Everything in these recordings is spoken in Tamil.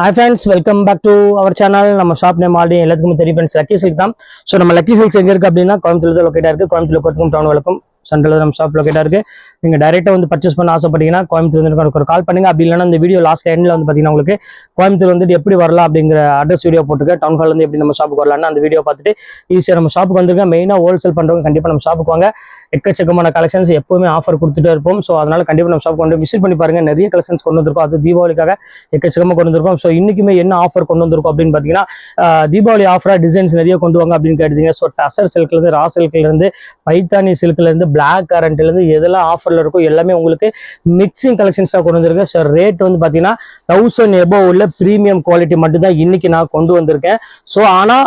Hi friends, welcome back to our channel. நம்ம ஷாப் நேம் ஆல்ரெடி எல்லாத்துக்கும் தெரியும் ஃப்ரெண்ட்ஸ், லக்கி சில்க் தான். ஸோ நம்ம லக்கி சில்க்ஸ் எங்கே இருக்குது அப்படின்னா கோயம்புத்தூர் லொக்கேட்டாக இருக்குது. கோயம்புத்தூர் கொத்துக்கும் டவுன் வழக்கம் சென்ட்ரல் நம்ம ஷாப் லொக்கேட்டாக இருக்குது. நீங்கள் டேரெக்டாக வந்து பர்ச்சேஸ் பண்ண ஆசைப்பட்டீங்கன்னா கோயம்புத்தூர் வந்து ஒரு கால் பண்ணுங்க. அப்படி இல்லைன்னா இந்த வீடியோ லாஸ்ட் எண்டில் வந்து பார்த்தீங்கன்னா உங்களுக்கு கோயம்புத்தூர் வந்துட்டு எப்படி வரலாம் அப்படிங்கிற அட்ரஸ் வீடியோ போட்டுருக்கேன். டவுன் ஹால் வந்து எப்படி நம்ம ஷாப்புக்கு வரலாம்னு அந்த வீடியோ பார்த்துட்டு ஈஸியாக நம்ம ஷாப்புக்கு வந்துருக்கேன். மெயினாக ஹோல்சேல் பண்ணுறவங்க கண்டிப்பாக நம்ம ஷாப்புக்கு வாங்க. எக்கச்சக்கமான கலெக்ஷன்ஸ் எப்பவுமே ஆஃபர் கொடுத்துட்டே இருப்போம். ஸோ அதனால கண்டிப்பாக நம்ம ஷாப் கொண்டு விசிட் பண்ணி பாருங்க. நிறைய கலெக்ஷன்ஸ் கொண்டு வந்திருக்கோம். அது தீபாவளிக்காக எக்கச்சக்கமாக கொண்டு வந்திருக்கோம். ஸோ இன்னைக்குமே என்ன ஆஃபர் கொண்டு வந்திருக்கோம் அப்படின்னு பார்த்தீங்கன்னா தீபாவளி ஆஃபரா டிசைன்ஸ் நிறைய கொண்டு வாங்க அப்படின்னு கேட்டீங்க. ஸோ டசர் சில்க்ல இருந்து, ரா சில்க்ல இருந்து, பைத்தானி சில்க்ல இருந்து, பிளாக் கரண்ட்ல இருந்து எதெல்லாம் ஆஃபர்ல இருக்கோ எல்லாமே உங்களுக்கு மிக்சிங் கலெக்ஷன்ஸா கொண்டு வந்திருக்கேன். ஸோ ரேட் வந்து பார்த்தீங்கன்னா 1000 எபோவ் உள்ள பிரீமியம் குவாலிட்டி மட்டும் தான் இன்னைக்கு நான் கொண்டு வந்திருக்கேன். ஸோ ஆனா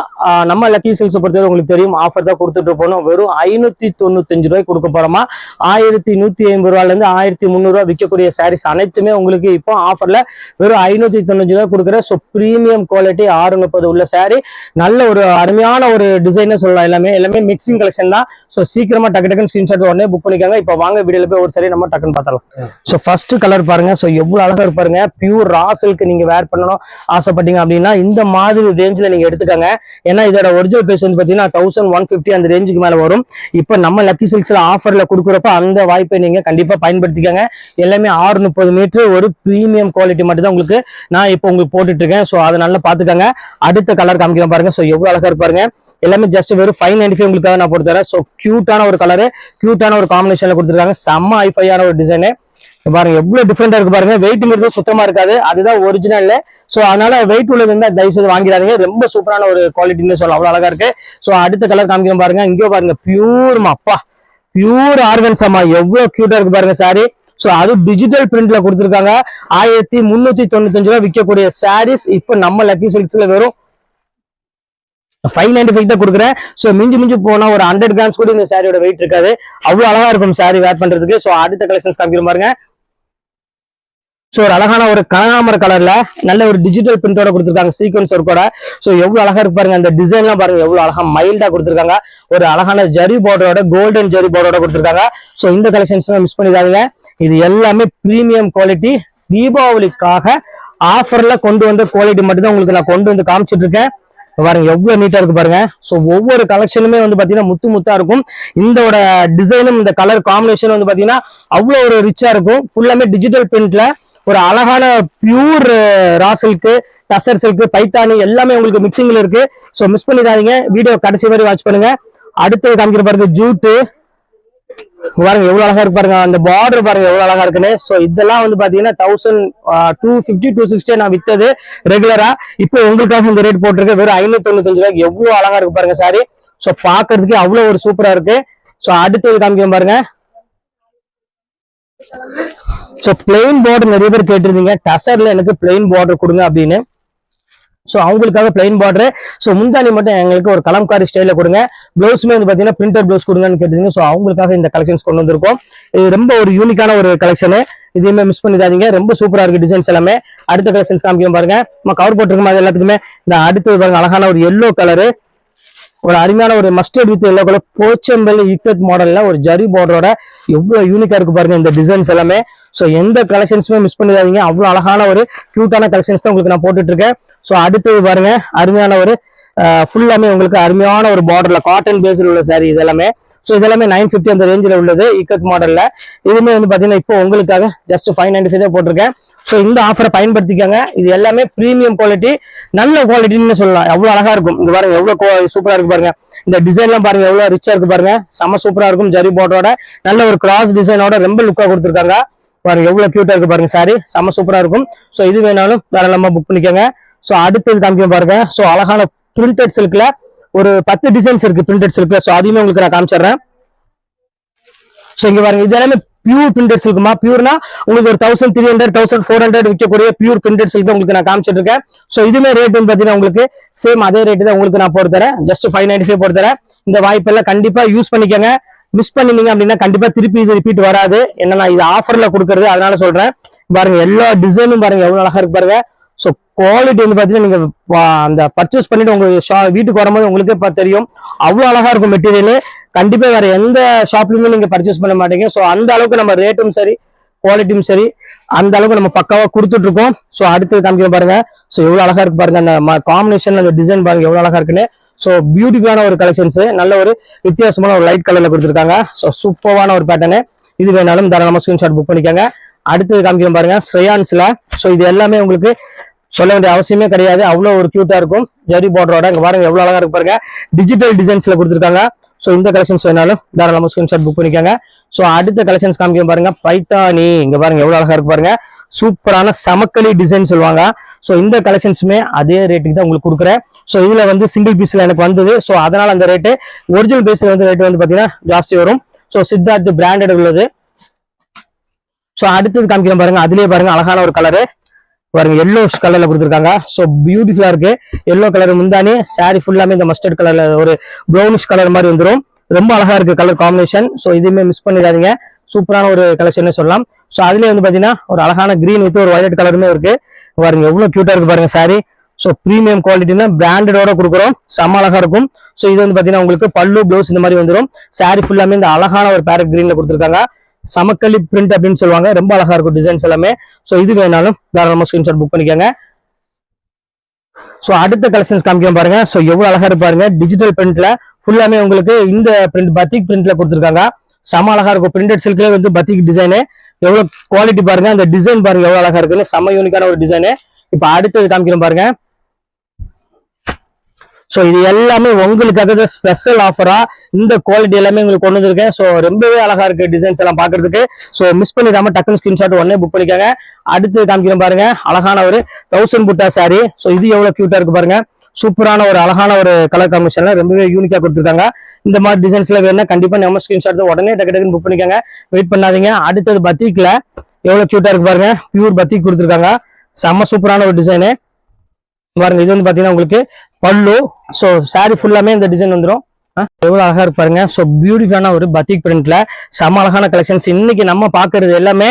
நம்ம லக்கி சில்க்ஸ் பொறுத்தவரை உங்களுக்கு தெரியும் ஆஃபர் தான் கொடுத்துட்டு போனோம். வெறும் 595 ரூபாய்க்கு கொடுக்க போறோமா. 1150 ரூபாயில இருந்து 1300 ரூபாய் விற்கக்கூடிய சாரீஸ் அனைத்துமே உங்களுக்கு இப்போ ஆஃபர்ல வெறும் 595 ரூபாய் கொடுக்குற. ஸோ பிரீமியம் குவாலிட்டி 630 உள்ள சாரி, நல்ல ஒரு அருமையான ஒரு டிசைன் சொல்லலாம். எல்லாமே மிக்சிங் கலெக்ஷன் தான். ஸோ சீக்கிரமா டக்கு டக்குன்னு ஸ்கிரீன்ஷாட் உடனே புக் பண்ணிக்காங்க. இப்போ வாங்க வீடியோல போய் ஒரு சாரி நம்ம டக்குன்னு பார்த்தலாம். ஸோ ஃபர்ஸ்ட் கலர் பாருங்க. ஸோ எவ்வளவு அழகா இருப்பாருங்க. பியூர் ரா சில்க் நீங்க வேர் பண்ணணும் ஆசைப்பட்டீங்க அப்படின்னா இந்த மாதிரி ரேஞ்சில் நீங்க எடுத்துக்கங்க. ஏன்னா இதோட ஒரிஜினல் பிரைஸ் வந்து பாத்தீங்கன்னா 1150 அந்த ரேஞ்சுக்கு மேல வரும். இப்போ நம்ம லக்கி சில்க்ஸ்ல ஆஃபர்ல கொடுக்குறப்ப அந்த வாய்ப்பை நீங்க கண்டிப்பா பயன்படுத்திக்கங்க. எல்லாமே 630 மீட்டர் ஒரு பிரீமியம் குவாலிட்டி மட்டும் தான் உங்களுக்கு நான் இப்போ உங்களுக்கு போட்டுட்டு இருக்கேன். ஸோ அதை நல்லா பாத்துக்கங்க. அடுத்த கலர் காமிக்கிறேன் பாருங்க. ஸோ எவ்வளவு அழகா இருப்பாருங்க. எல்லாமே ஜஸ்ட் வெறும் 595 உங்களுக்காக நான் போட்டு தரேன். ஸோ கியூட்டான ஒரு கலரு, கியூட்டான ஒரு காம்பினேஷன்ல கொடுத்துருக்காங்க. செம்ம ஹைஃபையான ஒரு டிசைனு பாருங்க. எவ்வளவு டிஃபரெண்டா இருக்கு பாருங்க. வெயிட் மீட்டர் சுத்தமா இருக்காது, அதுதான் ஒரிஜினல். சோ அதனால வெயிட் உள்ளது இருந்தா தயவு செய்து வாங்கிடாதீங்க. ரொம்ப சூப்பரான ஒரு குவாலிட்டின்னு சொல்லலாம். அவ்வளவு அழகா இருக்கு. சோ அடுத்த கலர் காமிக்கிறேன் பாருங்க. இங்கே பாருங்க பியூர் அப்பா, பியூர் ஆர்கன்ஸாமா எவ்வளவு கியூட்டா இருக்கு பாருங்க சாரி. சோ அது டிஜிட்டல் பிரிண்ட்ல கொடுத்துருக்காங்க. 1395 ரூபாய் விற்கக்கூடிய சாரீஸ் இப்போ நம்ம லக்கி சில்க்ஸ்ல வெறும் 595 தான் கொடுக்குறேன். ஸோ மிஞ்சி போனா ஒரு 100 கிராம்ஸ் கூட இந்த சாரியோட வெயிட் இருக்காது. அவ்வளவு அழகா இருக்கும் சாரி வேர் பண்றதுக்கு. ஸோ அடுத்த கலெக்ஷன்ஸ் காமிக்கிறேன் பாருங்க. ஸோ ஒரு அழகான ஒரு கனகாமர கலர்ல நல்ல ஒரு டிஜிட்டல் பிரிண்டோட கொடுத்துருக்காங்க, சீக்வன்ஸ் ஒர்க்கோட. ஸோ எவ்வளவு அழகா இருக்கு பாருங்க. அந்த டிசைன்லாம் பாருங்க எவ்வளவு அழகா மைல்டா கொடுத்துருக்காங்க. ஒரு அழகான ஜரி பார்டரோட, கோல்டன் ஜரி பார்டரோட கொடுத்துருக்காங்க. ஸோ இந்த கலெக்ஷன்ஸ் மிஸ் பண்ணிடாதீங்க. இது எல்லாமே பிரீமியம் குவாலிட்டி. தீபாவளிக்காக ஆஃபர்ல கொண்டு வந்த குவாலிட்டி மட்டும் தான் உங்களுக்கு நான் கொண்டு வந்து காமிச்சிட்டு இருக்கேன். பாருங்க எவ்வளவு நீட்டா இருக்கு பாருங்க. சோ ஒவ்வொரு கலெக்ஷனுமே வந்து பாத்தீங்கன்னா முத்தா இருக்கும். இந்த டிசைனும் இந்த கலர் காம்பினேஷன் வந்து பாத்தீங்கன்னா அவ்வளவு ஒரு ரிச்சா இருக்கும். ஃபுல்லாமே டிஜிட்டல் பிரிண்ட்ல ஒரு அழகான pure raw silk, tussar silk, Paithani எல்லாமே உங்களுக்கு மிக்சிங்ல இருக்கு. சோ மிஸ் பண்ணிடாதீங்க. வீடியோ கடைசி வரை வாட்ச் பண்ணுங்க. அடுத்து காமிக்கிற பாருங்க ஜூட்டு பாருங்க எவ்வளவு அழகா இருக்கு பாருங்க. அந்த பார்டர் பாருங்க எவ்வளவு அழகா இருக்குன்னு. சோ இதெல்லாம் வந்து பாத்தீங்கன்னா 1250 260 நான் வித்தது ரெகுலரா. இப்போ உங்களுக்காக இந்த ரேட் போட்டிருக்கு வெறும் 595 ரூபாய்க்கு. எவ்வளவு அழகா இருக்கு பாருங்க சாரி. சோ பாக்குறதுக்கு அவ்வளவு ஒரு சூப்பரா இருக்கு. சோ அடுத்தது காமிக்கிறேன் பாருங்க. சோ பிளெயின் பார்டர் நிறைய பேர் கேட்டிருந்தீங்க, டசர்ல எனக்கு பிளெயின் பார்டர் கொடுங்க அப்படின்னு. ஸோ அவங்களுக்காக பிளைன் பார்டர். ஸோ முந்தானி மட்டும் எங்களுக்கு ஒரு கலம்காரி ஸ்டைல கொடுங்க. பிளவுஸுமே வந்து பார்த்தீங்கன்னா பிரிண்டட் பிளவுஸ் கொடுங்கன்னு கேட்டீங்க. ஸோ அவங்களுக்காக இந்த கலெக்ஷன்ஸ் கொண்டு வந்திருக்கோம். இது ரொம்ப ஒரு யூனிக்கான ஒரு கலெக்ஷனு. இதையுமே மிஸ் பண்ணிடாதீங்க. ரொம்ப சூப்பரா இருக்கு டிசைன்ஸ் எல்லாமே. அடுத்த கலெக்ஷன்ஸ் காமிக்கும் பாருங்க. நம்ம கவர் போட்டிருக்கோம் அது எல்லாத்துக்குமே. இந்த அடுத்து பாருங்க அழகான ஒரு எல்லோ கலரு, ஒரு அருமையான ஒரு mustard with yellow colour Pochampally ikat மாடல்ல ஒரு ஜரி பார்டரோட எவ்வளவு யூனிக்கா இருக்கு பாருங்க இந்த டிசைன்ஸ் எல்லாமே. ஸோ எந்த கலெக்ஷன்ஸுமே மிஸ் பண்ணிடாதீங்க. அவ்வளவு அழகான ஒரு கியூட்டான கலெக்ஷன்ஸ் தான் உங்களுக்கு நான் போட்டுட்டு இருக்கேன். ஸோ அடுத்தது பாருங்க அருமையான ஒரு ஃபுல்லாமே உங்களுக்கு அருமையான ஒரு பார்டர்ல காட்டன் பேஸ்ல உள்ள சாரி இதெல்லாமே. ஸோ இதெல்லாமே 950 அந்த ரேஞ்சில் உள்ளது இக்கத் மாடல்ல. இதுவுமே வந்து பாத்தீங்கன்னா இப்போ உங்களுக்காக ஜஸ்ட் 595 தான் போட்டிருக்கேன். ஸோ இந்த ஆஃபரை பயன்படுத்திக்கங்க. இது எல்லாமே பிரீமியம் குவாலிட்டி, நல்ல குவாலிட்டின்னு சொல்லலாம். எவ்வளவு அழகா இருக்கும். இங்க பாருங்க எவ்வளவு சூப்பரா இருக்கு பாருங்க. இந்த டிசைன்லாம் பாருங்க எவ்வளவு ரிச்சா இருக்கு பாருங்க. செம சூப்பரா இருக்கும். ஜரி பார்டரோட நல்ல ஒரு கிராஸ் டிசைனோட ரொம்ப லுக்கா கொடுத்துருக்காங்க. பாருங்க எவ்வளவு கியூட்டா இருக்கு பாருங்க சாரி. செம சூப்பரா இருக்கும். ஸோ இது வேணாலும் தாராளமா புக் பண்ணிக்கோங்க. ஸோ அடுத்தது காமிக்க பாருங்க. ஸோ அழகான பிரிண்டட் சில்க்ல ஒரு 10 டிசைன்ஸ் இருக்கு பிரிண்டட் சில்க்ல. ஸோ அதையுமே உங்களுக்கு நான் காமிச்சிடுறேன். ஸோ இங்க பாருங்க இது எல்லாமே பியூர் பிரிண்டட் சில்க்குமா. பியூர்னா உங்களுக்கு ஒரு 1300 1400 விற்கக்கூடிய பியூர் பிரிண்டட் சில்க் உங்களுக்கு நான் காமிச்சிட்டு இருக்கேன். ஸோ இதுமே ரேட் வந்து பாத்தீங்கன்னா உங்களுக்கு சேம் அதே ரேட்டு தான் உங்களுக்கு நான் போட்டு தரேன். ஜஸ்ட் 595 போட்டு தரேன். இந்த வாய்ப்பெல்லாம் கண்டிப்பா யூஸ் பண்ணிக்கோங்க. மிஸ் பண்ணிட்டீங்க அப்படின்னா கண்டிப்பா திருப்பி இது ரிப்பீட் வராது. என்னன்னா இது ஆஃபர்ல கொடுக்கறது, அதனால சொல்றேன். பாருங்க எல்லா டிசைனும் பாருங்க எவ்வளவு அழகா இருக்கு பாருங்க. ஸோ குவாலிட்டி வந்து பாத்தீங்கன்னா நீங்க அந்த பர்ச்சேஸ் பண்ணிட்டு உங்க வீட்டுக்கு வரும்போது உங்களுக்கே தெரியும் அவ்வளவு அழகா இருக்கும் மெட்டீரியல். கண்டிப்பா வேற எந்த ஷாப்லயுமே நீங்க பர்ச்சேஸ் பண்ண மாட்டீங்க. ஸோ அந்த அளவுக்கு நம்ம ரேட்டும் சரி, குவாலிட்டியும் சரி அந்த அளவுக்கு நம்ம பக்காவா கொடுத்துட்டு இருக்கோம். ஸோ அடுத்து காமிக்க பாருங்க. ஸோ எவ்வளவு அழகா இருக்கு பாருங்க, அந்த காம்பினேஷன் அந்த டிசைன் பாருங்க எவ்வளவு அழகா இருக்குன்னு. ஸோ பியூட்டிஃபுல்லான ஒரு கலெக்ஷன்ஸ், நல்ல ஒரு வித்தியாசமான ஒரு லைட் கலர்ல கொடுத்துருக்காங்க. ஸோ சூப்பரான ஒரு பேட்டர்னு. இது வேணாலும் தாராளமா ஸ்கிரீன்ஷாட் புக் பண்ணிக்கோங்க. அடுத்து காமிக்க பாருங்க ஸ்ரேயான்ஸ்ல. ஸோ இது எல்லாமே உங்களுக்கு சொல்ல வேண்டிய அவசியமே கிடையாது, அவ்வளவு ஒரு கியூட்டா இருக்கும். ஜெரி பார்டரோட இங்க பாருங்க எவ்வளவு அழகா இருக்கு பாருங்க, டிஜிட்டல் டிசைன்ஸ்ல கொடுத்துருக்காங்க. ஸோ இந்த கலெக்ஷன்ஸ் வேணாலும் தாராளமா ஸ்கிரீன்ஷாட் புக் பண்ணிக்கோங்க. ஸோ அடுத்த கலெக்ஷன்ஸ் காமிக்க பாருங்க பைத்தானி. இங்க பாருங்க எவ்வளவு அழகா இருக்கு பாருங்க, சூப்பரான சமக்களி டிசைன் சொல்லுவாங்க. ஸோ இந்த கலெக்ஷன்ஸுமே அதே ரேட்டுக்கு தான் உங்களுக்கு கொடுக்குறேன். ஸோ இதுல வந்து சிங்கிள் பீஸ்ல எனக்கு வந்தது. ஸோ அதனால அந்த ரேட்டு, ஒரிஜினல் பீஸ்ல வந்து ரேட் வந்து பாத்தீங்கன்னா ஜாஸ்தி வரும். ஸோ சித்தார்த் பிராண்டட் உள்ளது. ஸோ அடுத்தது காமிக்கிறேன் பாருங்க, அதுலயே பாருங்க அழகான ஒரு கலரு பாருங்க, எல்லோ கலர்ல கொடுத்துருக்காங்க. ஸோ பியூட்டிஃபுல்லா இருக்கு. எல்லோ கலர் முந்தானி, சாரி ஃபுல்லாமே இந்த மஸ்டர்ட் கலர்ல ஒரு ப்ரௌனிஷ் கலர் மாதிரி வந்துடும். ரொம்ப அழகா இருக்கு கலர் காம்பினேஷன். ஸோ இதுவுமே மிஸ் பண்ணிடாதீங்க, சூப்பரான ஒரு கலெக்ஷன் சொல்லலாம். ஸோ அதுலயே வந்து பாத்தீங்கன்னா ஒரு அழகான கிரீன் வித் ஒரு வயலட் கலருமே இருக்கு பாருங்க, எவ்வளவு கியூட்டா இருக்கு பாருங்க சாரி. ஸோ பிரீமியம் குவாலிட்டினா பிராண்டடோட கொடுக்குறோம், செம்ம அழகா இருக்கும். ஸோ இது வந்து பாத்தீங்கன்னா உங்களுக்கு பல்லு ப்ளவுஸ் இந்த மாதிரி வந்துடும். சாரி ஃபுல்லாமே இந்த அழகான ஒரு பேரட் கிரீன்ல கொடுத்துருக்காங்க. சமக்களி பிரிண்ட் அப்படின்னு சொல்லுவாங்க, ரொம்ப அழகா இருக்கும் டிசைன்ஸ் எல்லாமே. ஸோ இது வேணாலும் தாராளமா ஸ்கிரீன்ஷாட் புக் பண்ணிக்கோங்க. ஸோ அடுத்த கலெக்ஷன்ஸ் காமிக்க பாருங்க. ஸோ எவ்வளவு அழகா இருப்பாருங்க, டிஜிட்டல் பிரிண்ட்ல ஃபுல்லாமே உங்களுக்கு இந்த பிரிண்ட் பத்திக் பிரிண்ட்ல கொடுத்துருக்காங்க. செம அழகா இருக்கும். பிரிண்டட் சில்க்ல வந்து பத்திக் டிசைனு, எவ்வளவு குவாலிட்டி பாருங்க, அந்த டிசைன் பாருங்க எவ்வளவு அழகா இருக்குன்னு, செம யூனிக்கான ஒரு டிசைனு. இப்ப அடுத்தது காமிக்கிறோம் பாருங்க. ஸோ இது எல்லாமே உங்களுக்காக ஸ்பெஷல் ஆஃபரா இந்த குவாலிட்டி எல்லாமே உங்களுக்கு கொண்டு வந்திருக்கேன். ஸோ ரொம்பவே அழகா இருக்கு டிசைன்ஸ் எல்லாம் பாக்குறதுக்கு. ஸோ மிஸ் பண்ணிடாம டக்குனு ஸ்கிரீன்ஷாட் உடனே புக் பண்ணிக்காங்க. அடுத்து காமிக்கிறோம் பாருங்க, அழகான ஒரு 1000 புட்டா சாரி. ஸோ இது எவ்வளவு கியூட்டா இருக்கு பாருங்க, சூப்பரான ஒரு அழகான ஒரு கலர் காம்பினேஷன்ல ரொம்பவே யூனிக்கா கொடுத்துருக்காங்க. இந்த மாதிரி டிசைன்ஸ்ல வேணும்னா கண்டிப்பா நம்ம ஸ்கிரீன்ஷாட் உடனே டக்கு புக் பண்ணிக்காங்க, வெயிட் பண்ணாதீங்க. அடுத்தது பத்திக்ல எவ்வளவு கியூட்டா இருக்கு பாருங்க, பியூர் பத்திக் கொடுத்துருக்காங்க, செம்ம சூப்பரான ஒரு டிசைனு பாருங்க. இது வந்து பாத்தீங்கன்னா உங்களுக்கு பல்லு. ஸோ சாரி ஃபுல்லாமே இந்த டிசைன் வந்துடும். எவ்வளவு அழகா இருக்கு பாருங்க. ஸோ பியூட்டிஃபுல்லான ஒரு பத்திக் பிரிண்ட்ல செம அழகான கலெக்ஷன்ஸ். இன்னைக்கு நம்ம பாக்குறது எல்லாமே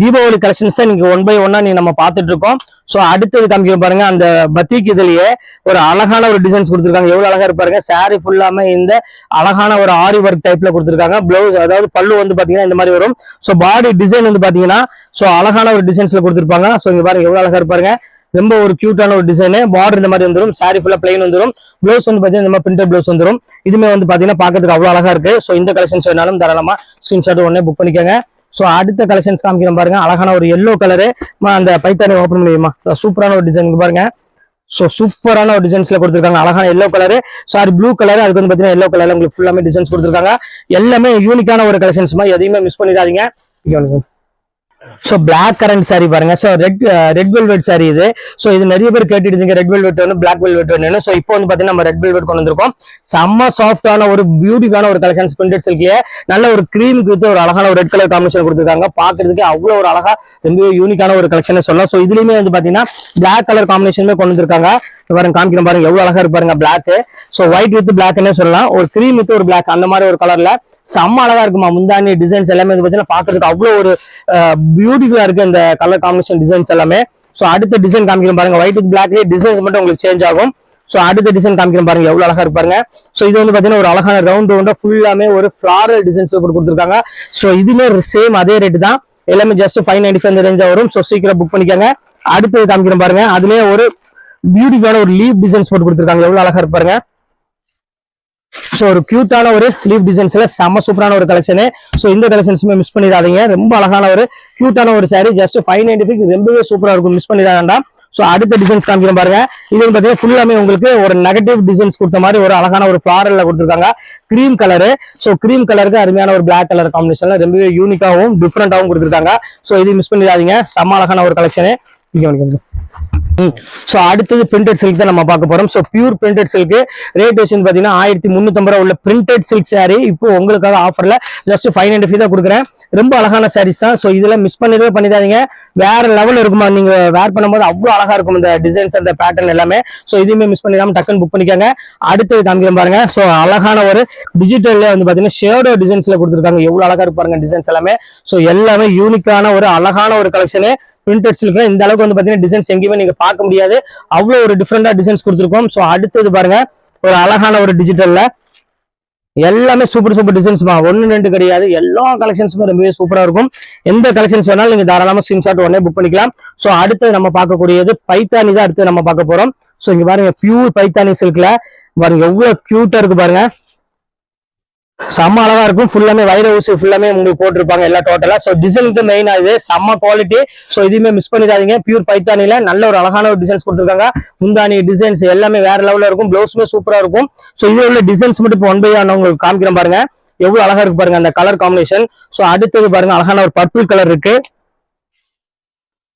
தீபாவளி கலெக்ஷன்ஸ் தான் நீங்க ஒன் பை ஒன்னா நீங்க நம்ம பார்த்துட்டு இருக்கோம். ஸோ அடுத்தது காமிக்க பாருங்க, அந்த பத்திக் இதுலயே ஒரு அழகான ஒரு டிசைன்ஸ் கொடுத்துருக்காங்க. எவ்வளவு அழகா இருப்பாருங்க, சாரி ஃபுல்லாமே இந்த அழகான ஒரு ஆரி ஒர்க் டைப்ல கொடுத்துருக்காங்க. பிளவுஸ் அதாவது பல்லு வந்து பாத்தீங்கன்னா இந்த மாதிரி வரும். ஸோ பாடி டிசைன் வந்து பாத்தீங்கன்னா ஸோ அழகான ஒரு டிசைன்ஸ்ல கொடுத்துருப்பாங்க. ஸோ இங்க பாருங்க எவ்வளவு அழகா இருப்பாருங்க, ரொம்ப ஒரு கியூட்டான ஒரு டிசைனு. பார்டர் இந்த மாதிரி வந்துடும், சாரி ஃபுல்லா பிளைன் வந்துடும். ப்ளவுஸ் வந்து பாத்தீங்கன்னா இந்த மாதிரி பிரிண்டட் ப்ளவுஸ் வந்துடும். இதுமே வந்து பாத்தீங்கன்னா பாக்கிறதுக்கு அவ்வளவு அழகா இருக்கு. ஸோ இந்த கலெக்ஷன்ஸ் வேணாலும் தாராளமா ஸ்கிரீன்ஷாட் உடனே புக் பண்ணிக்கோங்க. ஸோ அடுத்த கலெக்ஷன்ஸ் காமிக்கிறோம் பாருங்க, அழகான ஒரு எல்லோ கலரு. அந்த பைத்தானி ஓப்பன் பண்ணியுமா, சூப்பரான ஒரு டிசைன் பாருங்க. ஸோ சூப்பரான ஒரு டிசைன்ஸ்ல கொடுத்துருக்காங்க, அழகான yellow colour, sorry blue colour, அதுக்கு வந்து பாத்தீங்கன்னா எல்லோ கலர்ல உங்களுக்கு ஃபுல்லாமே டிசைன்ஸ் கொடுத்துருக்காங்க. எல்லாமே யூனிக்கான ஒரு கலெக்ஷன்ஸ், எதையுமே மிஸ் பண்ணிடாதீங்க. ஸோ பிளாக் கரண்ட் சாரி பாருங்க. ஸோ ரெட் வெல்வெட் சாரி இது. ஸோ இது நிறைய பேர் கேட்டுட்டு ரெட் வெல்வெட் வேணும், பிளாக் வெல்வெட் வேணும். ஸோ இப்போ வந்து பாத்தீங்கன்னா நம்ம ரெட் வெல்வெட் கொண்டு வந்திருக்கோம். செம்ம சாஃப்டான ஒரு பியூட்டிஃபுல்லான ஒரு கலெக்ஷன்ஸ், பிரிண்டட் சில்க்லயே நல்ல ஒரு கிரீம் வித் ஒரு அழகான ஒரு ரெட் கலர் காம்பினேஷன் கொடுத்துருக்காங்க. பாக்குறதுக்கு அவ்வளவு ஒரு அழகா ரொம்ப யூனிக்கான ஒரு கலெக்ஷன் சொல்லலாம். ஸோ இதுலயுமே வந்து பாத்தீங்கன்னா பிளாக் கலர் காம்பினேஷனுமே கொண்டு வந்திருக்காங்க. பாருங்க காமிக்கிறேன் பாருங்க எவ்வளவு அழகா இருப்பாருங்க, பிளாக். ஸோ ஒயிட் வித் பிளாக்னே சொல்லலாம், ஒரு கிரீம் வித் ஒரு பிளாக் அந்த மாதிரி ஒரு கலர்ல செம்ம அழகா இருக்குமா. முந்தானி டிசைன்ஸ் எல்லாமே வந்து பாத்தீங்கன்னா பாக்குறதுக்கு அவ்வளவு ஒரு பியூட்டிஃபுல்லா இருக்கு இந்த கலர் காம்பினேஷன் டிசைன்ஸ் எல்லாமே. சோ அடுத்த டிசைன் காமிக்கிறேன் பாருங்க, ஒயிட் வித் பிளாக்லயே டிசைன்ஸ் மட்டும் உங்களுக்கு சேஞ்ச் ஆகும். சோ அடுத்த டிசைன் காமிக்கிறேன் பாருங்க எவ்வளவு அழகா இருப்பாருங்க. சோ இது வந்து பாத்தீங்கன்னா ஒரு அழகான ரவுண்டா ஃபுல்லாமே ஒரு ஃபிளாரல் டிசைன்ஸ் கொடுத்துருக்காங்க. சோ இதுமே சேம் அதே ரேட் தான், எல்லாமே ஜஸ்ட் 595 ரேஞ்சா வரும். சோ சீக்கிரம் புக் பண்ணிக்கோங்க. அடுத்தது காமிக்கிறேன் பாருங்க, அதுலயே ஒரு பியூட்டிஃபுல்லான ஒரு லீப் டிசைன்ஸ் போட்டு கொடுத்துருக்காங்க, எவ்வளவு அழகா இருப்பாருங்க. சோ ஒரு கியூட்டான ஒரு லீப் டிசைன்ஸ்ல செம்ம சூப்பரான ஒரு கலெக்ஷன். சோ இந்த கலெக்ஷன்ஸுமே மிஸ் பண்ணிடாதீங்க, ரொம்ப அழகான ஒரு கியூட்டான ஒரு சாரி, ஜஸ்ட் 595 ரொம்பவே சூப்பரா இருக்கும், மிஸ் பண்ணிடாதா. சோ அடுத்த டிசைன்ஸ் காமிக்கிறேன் பாருங்க. இது வந்து பாத்தீங்கன்னா ஃபுல்லாமே உங்களுக்கு ஒரு நெகட்டிவ் டிசைன்ஸ் கொடுத்த மாதிரி ஒரு அழகான ஒரு ஃபிளாரல்ல கொடுத்துருக்காங்க, கிரீம் கலரு. சோ கிரீம் கலருக்கு அருமையான ஒரு பிளாக் கலர் காம்பினேஷன்ல ரொம்பவே யூனிக்காவும் டிஃபரெண்டாவும் கொடுத்துருக்காங்க. சோ இது மிஸ் பண்ணிடாதீங்க, செம்ம அழகான ஒரு கலெக்ஷன். சோ அடுத்தது பிரிண்டட் சில்க் தான் நம்ம பார்க்க போறோம். So pure printed silk rate வந்து பாத்தீங்கன்னா 1350 ரூபாய் உள்ள பிரிண்டட் சில்க் சாரி இப்போ உங்களுக்காக ஆஃபர்ல ஜஸ்ட் 595 தான் கொடுக்குறேன். ரொம்ப அழகான சாரீஸ் தான். சோ இதெல்லாம் மிஸ் பண்ணிடாதீங்க, வேற லெவல் இருக்குமா, நீங்க வேர் பண்ணும்போது அவ்வளவு அழகா இருக்கும் இந்த டிசைன்ஸ் அந்த பேட்டர்ன் எல்லாமே. சோ இதுவுமே மிஸ் பண்ணிடாம டக்குன்னு புக் பண்ணிக்கோங்க. அடுத்தது காமிக்கிறேன் பாருங்க. சோ அழகான ஒரு டிஜிட்டல்ல வந்து பாத்தீங்கன்னா ஷேடோ டிசைன்ஸ்ல கொடுத்துருக்காங்க, எவ்வளவு அழகா இருப்பாருங்க டிசைன்ஸ் எல்லாமே. சோ எல்லாமே யூனிக்கான ஒரு அழகான ஒரு கலெக்ஷன். பிரிண்டட் சில்க்ல இந்த அளவுக்கு வந்து பாத்தீங்கன்னா டிசைன்ஸ் எங்கேயுமே நீங்க பார்க்க முடியாது, அவ்வளவு ஒரு டிஃபரெண்டா டிசைன்ஸ் கொடுத்துருக்கோம். சோ அடுத்தது பாருங்க, ஒரு அழகான ஒரு டிஜிட்டல்ல எல்லாமே சூப்பர் டிசைன்ஸ்மா, ஒன்னு ரெண்டு கிடையாது, எல்லா கலெக்ஷன்ஸுமே ரொம்பவே சூப்பரா இருக்கும். எந்த கலெக்ஷன்ஸ் வேணாலும் நீங்க தாராளமா ஸ்கிரீன்ஷாட் உடனே புக் பண்ணிக்கலாம். சோ அடுத்து நம்ம பார்க்கக்கூடியது பைத்தானி தான் அடுத்து நம்ம பார்க்க போறோம். சோ இங்க பாருங்க பியூர் பைத்தானி சில்க்ல பாருங்க எவ்வளவு கியூட்டா இருக்கு பாருங்க, செம்ம அழகா இருக்கும். ஃபுல்லாமே வைர ஊசி ஃபுல்லாமே உங்களுக்கு போட்டிருப்பாங்க எல்லா டோட்டலா. ஸோ டிசைனுக்கு மெயின் ஆகுது, செம்ம குவாலிட்டி. ஸோ இதுவுமே மிஸ் பண்ணிடாதீங்க. பியூர் பைத்தானில நல்ல ஒரு அழகான ஒரு டிசைன்ஸ் கொடுத்துருக்காங்க. முந்தானி டிசைன்ஸ் எல்லாமே வேற லெவல்ல இருக்கும். பிளவுஸுமே சூப்பரா இருக்கும். ஸோ இதுல உள்ள டிசைன்ஸ் மட்டும் இப்போ 1 by 1 உங்களுக்கு காமிக்கிறேன் பாருங்க, எவ்வளவு அழகா இருக்கு பாருங்க அந்த கலர் காம்பினேஷன். ஸோ அடுத்தது பாருங்க அழகான ஒரு பர்பிள் கலர் இருக்கு.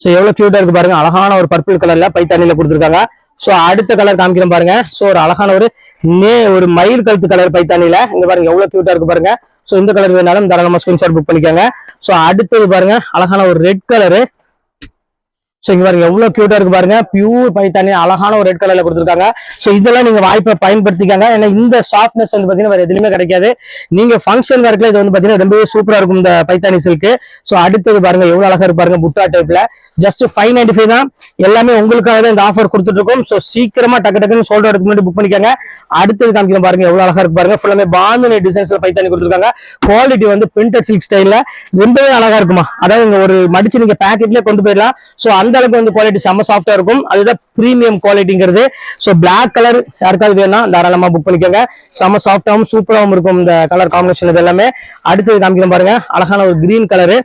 ஸோ எவ்வளவு கியூட்டா இருக்கு பாருங்க, அழகான ஒரு பர்பிள் கலர்ல பைத்தானில கொடுத்துருக்காங்க. சோ அடுத்த கலர் காமிக்கிறேன் பாருங்க. சோ ஒரு அழகான ஒரு மயில் கழுத்து கலர் பைத்தானில இங்க பாருங்க எவ்வளவு கியூட்டா இருக்கு பாருங்க. சோ இந்த கலர் வேணாலும் தாராளமா ஸ்கிரீன்ஷாட் புக் பண்ணிக்கோங்க. சோ அடுத்தது பாருங்க அழகான ஒரு ரெட் கலரு. சோ இங்க பாருங்க எவ்வளவு கியூட்டா இருக்கு பாருங்க, பியூர் பைத்தானி அழகான ஒரு ரெட் கலர்ல கொடுத்துருக்காங்க. சோ இதெல்லாம் நீங்க வாய்ப்பை பயன்படுத்திக்காங்க. ஏன்னா இந்த சாஃப்ட்னஸ் வந்து பாத்தீங்கன்னா வேற எதுவுமே கிடைக்காது. நீங்க ஃபங்க்ஷன் ஒர்க்ல இது வந்து பாத்தீங்கன்னா ரொம்பவே சூப்பரா இருக்கும் இந்த பைத்தானி சில்க். சோ அடுத்தது பாருங்க எவ்வளவு அழகா இருக்கு பாருங்க, புட்டா டைப்ல ஜஸ்ட் 595 தான். எல்லாமே உங்களுக்காக தான் இந்த ஆஃபர் கொடுத்துட்டு இருக்கோம். சோ சீக்கிரமா டக்குன்னு சோல்ட் அவுட் முன்னாடி புக் பண்ணிக்கோங்க. அடுத்தது காமிக்கிறேன் பாருங்க எவ்வளவு அழகா இருக்கு பாருங்க, ஃபுல்லாமே பாந்தினி டிசைன்ஸ்ல பைத்தானி கொடுத்துருக்காங்க. குவாலிட்டி வந்து பிரிண்டட் சில்க் ஸ்டைல்ல ரொம்பவே அழகா இருக்குமா. அதாவது இங்க ஒரு மடிச்சு நீங்க பேக்கெட்லயே கொண்டு போயிடலாம். சோ அந்த அளவுக்கு வந்து குவாலிட்டி செம்ம சாஃப்டா இருக்கும். அதுதான் பிரீமியம் குவாலிட்டிங்கிறது. சோ பிளாக் கலர் யாருக்காவது வேணா தாராளமா புக் பண்ணிக்கோங்க. செம்ம சாஃப்டாவும் சூப்பராகவும் இருக்கும் இந்த கலர் காம்பினேஷன். இது எல்லாமே அடுத்தது காமிக்கிறேன் பாருங்க அழகான ஒரு கிரீன் கலரு.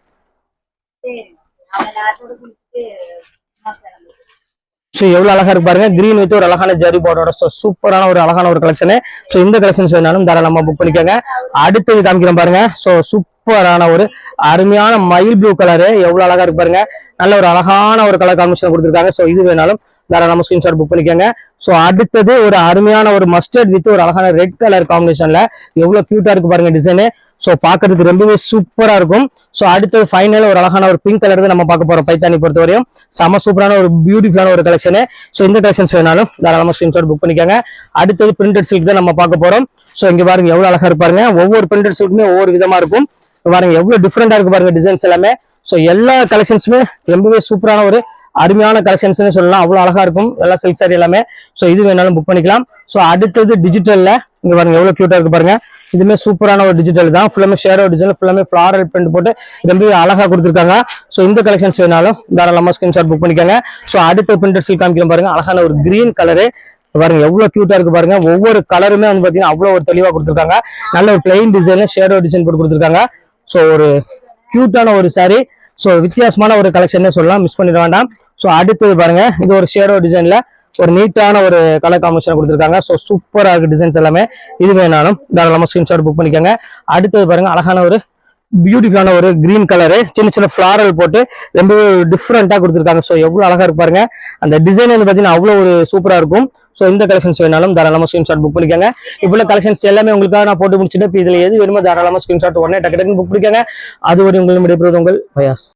சோ எவ்வளவு அழகா இருக்கு பாருங்க, கிரீன் வித் ஒரு அழகான ஜரி பார்டரோட. சோ சூப்பரான ஒரு அழகான ஒரு கலெக்ஷன். சோ இந்த கலெக்ஷன்ஸ் வேணாலும் தாராளமா புக் பண்ணிக்கோங்க. அடுத்தது காமிக்கிறேன் பாருங்க. சோ சூப்பரான ஒரு அருமையான மயில் ப்ளூ கலரு, எவ்வளவு அழகா இருக்கு பாருங்க, நல்ல ஒரு அழகான ஒரு கலர் காம்பினேஷன் கொடுத்துருக்காங்க. சோ இது வேணாலும் தாராளமா ஸ்கிரீன்ஷாட் புக் பண்ணிக்கோங்க. சோ அடுத்தது ஒரு அருமையான ஒரு மஸ்டர்ட் வித் ஒரு அழகான ரெட் கலர் காம்பினேஷன்ல எவ்வளவு கியூட்டா இருக்கு பாருங்க டிசைனு. சோ பாக்குறதுக்கு ரொம்பவே சூப்பரா இருக்கும். சோ அடுத்தது ஃபைனல் ஒரு அழகான ஒரு பிங்க் கலர் நம்ம பார்க்க போறோம். பைத்தானி பொறுத்த வரையும் செம சூப்பரான ஒரு பியூட்டிஃபுல்லான ஒரு கலெக்ஷன். சோ இந்த கலெக்ஷன்ஸ் வேணாலும் தாராளமா ஸ்கிரீன்ஷாட் புக் பண்ணிக்கோங்க. அடுத்தது பிரிண்டட் சில்க் தான் நம்ம பார்க்க போறோம். சோ இங்க பாருங்க எவ்வளவு அழகா இருப்பாருங்க, ஒவ்வொரு பிரிண்டட் சில்க்குமே ஒவ்வொரு விதமா இருக்கும். பாருங்க எவ்வளவு டிஃப்ரெண்டா இருக்கு பாருங்க டிசைன்ஸ் எல்லாமே. சோ எல்லா கலெக்ஷன்ஸுமே ரொம்பவே சூப்பரான ஒரு அருமையான கலெக்ஷன்ஸ் சொல்லலாம். அவ்வளவு அழகா இருக்கும் எல்லா சில்க் சாரி எல்லாமே. சோ இது வேணாலும் புக் பண்ணிக்கலாம். சோ அடுத்தது டிஜிட்டல்ல இங்க பாருங்க எவ்வளவு கியூட்டா இருக்கு பாருங்க, இதுமே சூப்பரான ஒரு டிஜிட்டல் தான். ஃபுல்லாமே ஷேடோ டிசைன், ஃபுல்லாமே ஃபிளாரல் பிரிண்ட் போட்டு ரொம்பவே அழகா கொடுத்துருக்காங்க. சோ இந்த கலெக்ஷன்ஸ் வேணாலும் தாராளமா ஸ்கிரீன்ஷாட் புக் பண்ணிக்கோங்க. சோ அடுத்த பிரிண்டட் சில்க் காமிக்கிறேன் பாருங்க, அழகான ஒரு கிரீன் கலரு. பாருங்க எவ்வளவு கியூட்டா இருக்கு பாருங்க, ஒவ்வொரு கலருமே வந்து பாத்தீங்கன்னா அவ்வளவு ஒரு தெளிவா கொடுத்துருக்காங்க. நல்ல ஒரு பிளைன் டிசைன்ல ஷேடோ டிசைன் போட்டு கொடுத்துருக்காங்க. சோ ஒரு கியூட்டான ஒரு சாரி. சோ வித்தியாசமான ஒரு கலெக்ஷன் சொல்லலாம், மிஸ் பண்ணிட வேண்டாம். சோ அடுத்தது பாருங்க இது ஒரு ஷேடோ டிசைன்ல ஒரு நீட்டான ஒரு கலர் காம்பினேஷன் கொடுத்துருக்காங்க. சோ சூப்பரா இருக்கு டிசைன்ஸ் எல்லாமே. இது வேணாலும் தாராளமா ஸ்கிரீன்ஷாட் புக் பண்ணிக்கோங்க. அடுத்தது பாருங்க அழகான ஒரு பியூட்டிஃபுல்லான ஒரு கிரீன் கலரு, சின்ன ஃபிளாரல் போட்டு ரொம்ப டிஃப்ரெண்டா கொடுத்துருக்காங்க. சோ எவ்வளவு அழகா இருக்கு பாருங்க, அந்த டிசைன் வந்து பாத்தீங்கன்னா அவ்வளவு ஒரு சூப்பரா இருக்கும். சோ இந்த கலெக்ஷன்ஸ் வேணாலும் தாராளமா ஸ்கிரீன்ஷாட் புக் பண்ணிக்கோங்க. இப்போ கலெக்ஷன்ஸ் எல்லாமே உங்களுக்காக நான் போட்டு முடிச்சுட்டு இதுல எது வேணுமோ தாராளமா ஸ்கிரீன்ஷாட் உடனே டக்கு புக் பண்ணிக்கோங்க. அது ஒரு உங்களுடைய உங்கள் பயாஸ்.